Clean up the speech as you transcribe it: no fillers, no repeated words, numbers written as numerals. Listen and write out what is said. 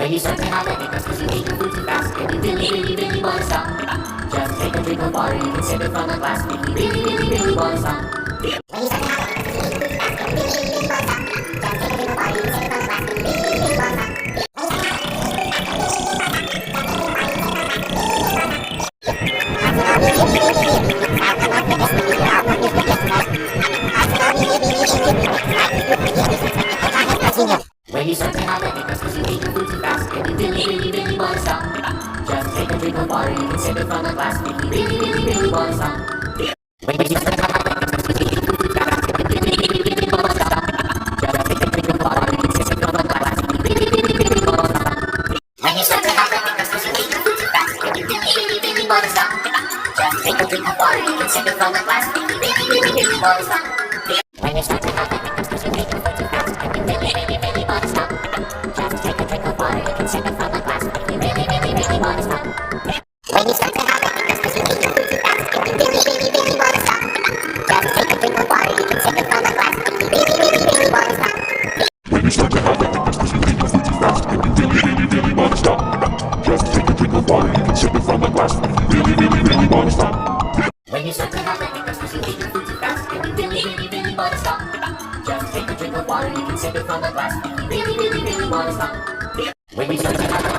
When you start to have headaches cause you ate your food too fast and you really wanna stop, just take a drink of water, you can sip it from a glass if you really wanna stop. When you start to have headaches cause you ate your food too fast and you really wanna stop, just take a drink of water, you can sip it from a glass if you really wanna stop. When you start to have headaches cause you ate your food too fast and you really wanna stop, just take a drink of water, you can sip it from a glass if you really wanna stop. When you start to have headaches cause you ate your food too fast and you really wanna stop, just take a drink of water, you can sip it from a glass if you really wanna stop. When you start to have headaches cause you ate your food too fast and you really wanna stop, just take a drink of water, you can sip it from a glass if you really wanna stop. When you start to have headaches cause you ate your food too fast and you really wanna stop, just take a drink of water, you can sip it from a glass if you really wanna stop. When you start to have headaches cause you ate your food too fast and you really wanna stop, just take a drink of water, you can sip it from a glass if you really wanna stop. When you start to have headaches cause you ate your food too fast and you really wanna stop, just take a drink of water, you can sip it from a glass if you really wanna stop. When you start to have headaches cause you ate your food too fast and you really wanna stop, just take a drink of water, you can sip it from a glass if you really wanna stop. When you start to have